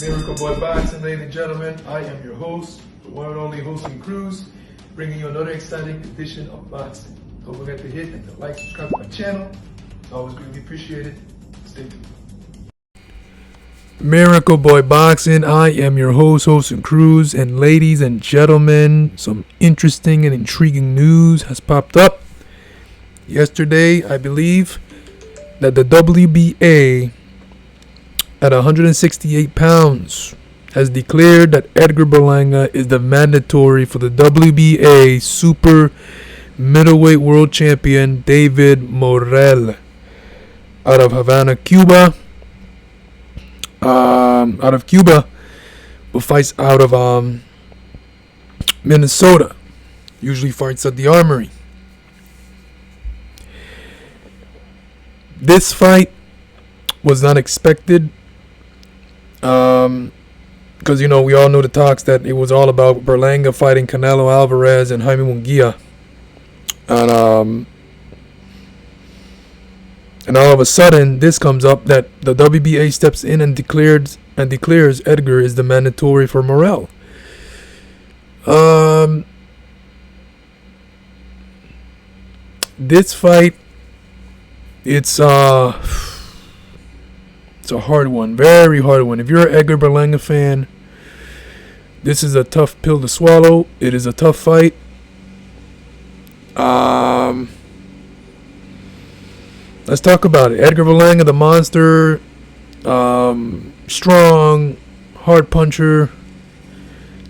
Miracle Boy Boxing, ladies and gentlemen. I am your host, the one and only Hosting Cruz, bringing you another exciting edition of boxing. Don't forget to hit and to like, subscribe to my channel. It's always greatly appreciated. Stay tuned. Miracle Boy Boxing, I am your host, Hosting Cruz, and ladies and gentlemen, some interesting and intriguing news has popped up. Yesterday, I believe that the WBA at 168 pounds has declared that Edgar Berlanga is the mandatory for the WBA super middleweight world champion David Morell out of Havana, Cuba. But fights out of Minnesota. Usually fights at the Armory. This fight was not expected. Because we all know the talks that it was all about Berlanga fighting Canelo Alvarez and Jaime Munguia, and all of a sudden this comes up that the WBA steps in and declares Edgar is the mandatory for Morell. This fight, it's a hard one, very hard one. If you're an Edgar Berlanga fan, this is a tough pill to swallow. It is a tough fight. Let's talk about it. Edgar Berlanga, the monster, strong, hard puncher,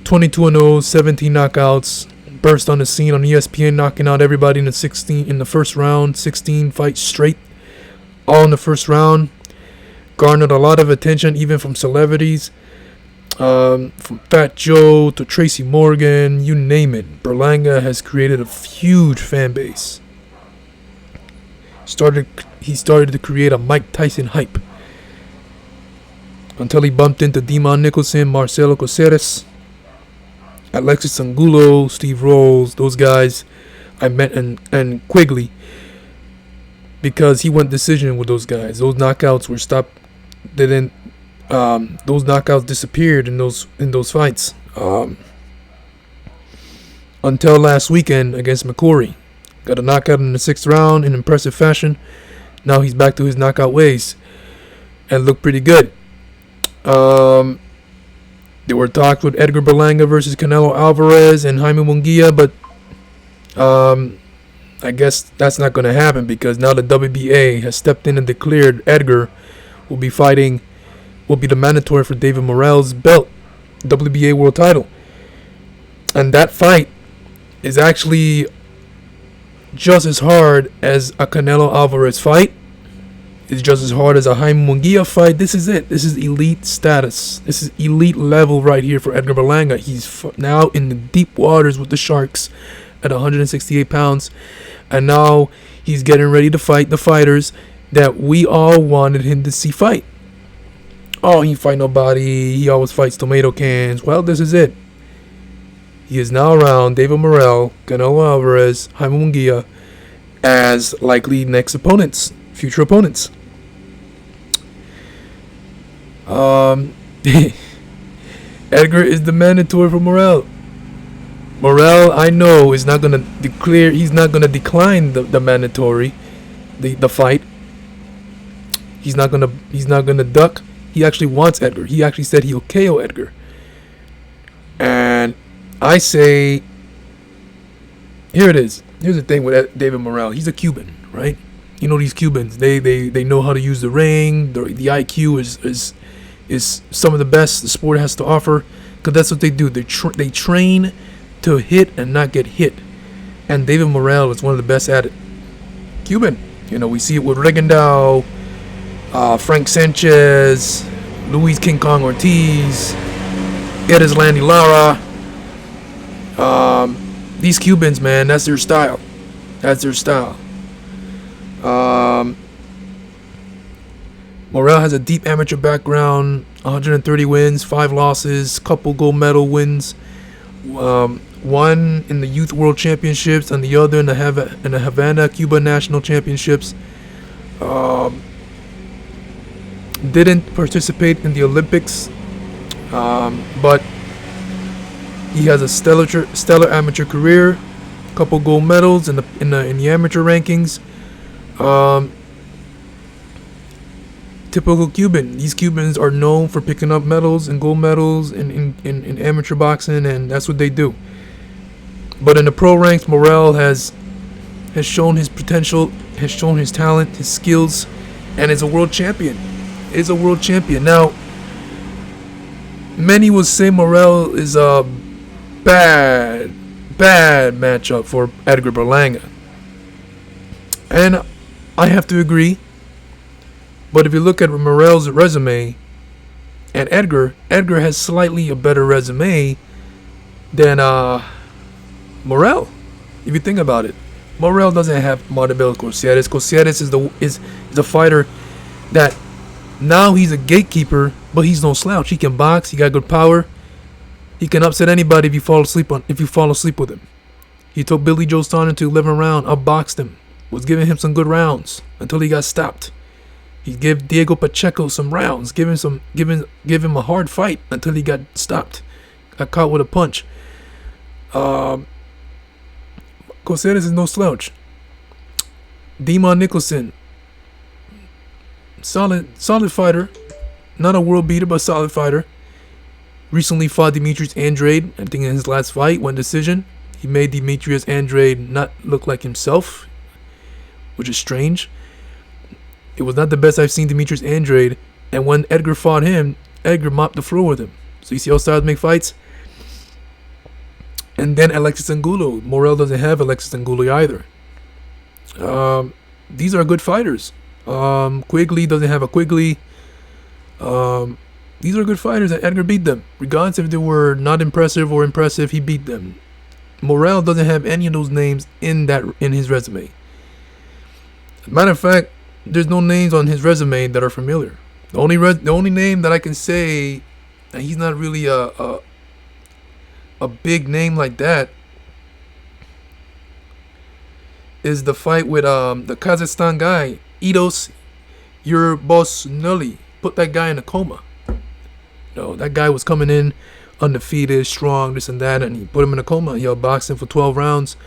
22-0, 17 knockouts, burst on the scene on ESPN, knocking out everybody in the first round, 16 fights straight, all in the first round. Garnered a lot of attention, even from celebrities, from Fat Joe to Tracy Morgan, you name it. Berlanga has created a huge fan base. He started to create a Mike Tyson hype until he bumped into Demon Nicholson, Marcelo Caceres, Alexis Angulo, Steve Rolls, those guys I met, and Quigley, because he went decision with those guys. Those knockouts were stopped. Those knockouts disappeared in those fights until last weekend against McCory. Got a knockout in the 6th round in impressive fashion. Now he's back to his knockout ways and looked pretty good. There were talks with Edgar Berlanga versus Canelo Alvarez and Jaime Munguia, but I guess that's not going to happen because now the WBA has stepped in and declared Edgar will be the mandatory for David Morell's belt, WBA world title. And that fight is actually just as hard as a Canelo Alvarez fight. It's just as hard as a Jaime Munguia fight. This is it. This is elite status. This is elite level right here for Edgar Berlanga. He's now in the deep waters with the Sharks at 168 pounds. And now he's getting ready to fight the fighters that we all wanted him to see fight. Oh, he fight nobody. He always fights tomato cans. Well, this is it. He is now around David Morell, Canelo Alvarez, Jaime Munguia as likely next opponents, future opponents. Edgar is the mandatory for Morell. Morell, I know, is not gonna declare. He's not gonna decline the mandatory, the fight. He's not gonna duck. He actually wants Edgar. He actually said he'll KO Edgar. And I say, here it is. Here's the thing with David Morell. He's a Cuban, right? You know these Cubans. They know how to use the ring. The IQ is some of the best the sport has to offer, because that's what they do. They train to hit and not get hit. And David Morell is one of the best at it. Cuban. We see it with Rigondeaux, Frank Sanchez, Luis King Kong Ortiz, Erislandy Lara. These Cubans, man, that's their style. Morell has a deep amateur background, 130 wins, 5 losses, couple gold medal wins, one in the Youth World Championships and the other in the Havana, Cuba National Championships. Didn't participate in the Olympics But he has a stellar amateur career, couple gold medals in the amateur rankings. Typical Cuban. These Cubans are known for picking up medals and gold medals in amateur boxing, and that's what they do. But in the pro ranks, Morell has shown his potential, has shown his talent, his skills, and is a world champion. Now, many will say Morell is a bad matchup for Edgar Berlanga, and I have to agree. But if you look at Morell's resume and Edgar has slightly a better resume than Morell. If you think about it, Morell doesn't have Maribel Cosieres. Cosieres is a fighter that now he's a gatekeeper, but he's no slouch. He can box. He got good power. He can upset anybody if you fall asleep with him. He took Billy Joe Saunders to 11 round, outboxed him, was giving him some good rounds until he got stopped. He gave Diego Pacheco some rounds, give him a hard fight until he got stopped, got caught with a punch. Cosieres is no slouch. Demon Nicholson, solid fighter, not a world beater, but solid fighter. Recently fought Demetrius Andrade. I think in his last fight, one decision. He made Demetrius Andrade not look like himself, which is strange. It was not the best I've seen Demetrius Andrade, and when Edgar fought him, Edgar mopped the floor with him. So you see how styles make fights? And then Alexis Angulo. Morell doesn't have Alexis Angulo either. These are good fighters. Quigley doesn't have a Quigley. These are good fighters, and Edgar beat them. Regardless if they were not impressive or impressive, he beat them. Morell doesn't have any of those names in his resume. Matter of fact, there's no names on his resume that are familiar. The only name that I can say, and he's not really a big name like that, is the fight with the Kazakhstan guy, Idos Yurbosnuli. Put that guy in a coma. That guy was coming in undefeated, strong, this and that, and he put him in a coma. He outboxed him for 12 rounds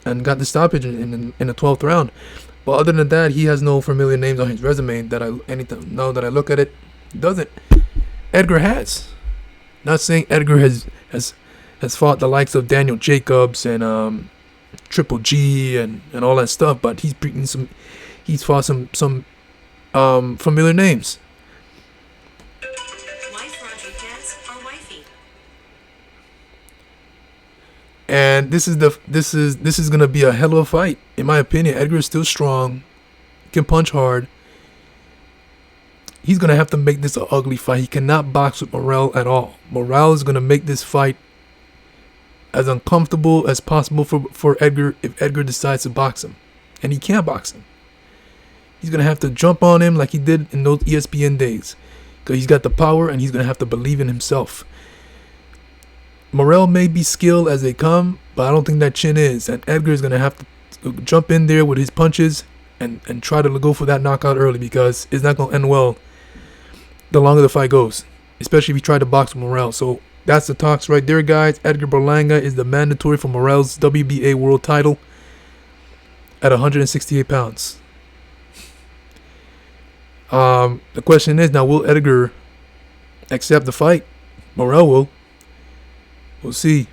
and got the stoppage in the 12th round. But other than that, he has no familiar names on his resume now that I look at it, doesn't. Edgar has. Not saying Edgar has fought the likes of Daniel Jacobs and Triple G and all that stuff, but he's fought some familiar names. Wife Rodriguez or wifey? And this is gonna be a hell of a fight, in my opinion. Edgar is still strong, can punch hard. He's gonna have to make this an ugly fight. He cannot box with Morell at all. Morell is gonna make this fight as uncomfortable as possible for Edgar if Edgar decides to box him, and he can't box him. He's gonna have to jump on him like he did in those ESPN days, because he's got the power and he's gonna have to believe in himself. Morell may be skilled as they come, but I don't think that chin is. And Edgar is going to have to jump in there with his punches and try to go for that knockout early, because it's not going to end well the longer the fight goes, especially if you try to box with Morell. So that's the talks right there, guys. Edgar Berlanga is the mandatory for Morell's WBA world title at 168 pounds. The question is now, will Edgar accept the fight? Morell will. We'll see.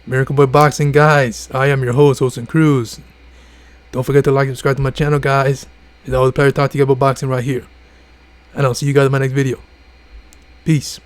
Miracle Boy Boxing, guys. I am your host, Wilson Cruz. Don't forget to like and subscribe to my channel, guys. It's always a pleasure to talk to you about boxing right here. And I'll see you guys in my next video. Peace.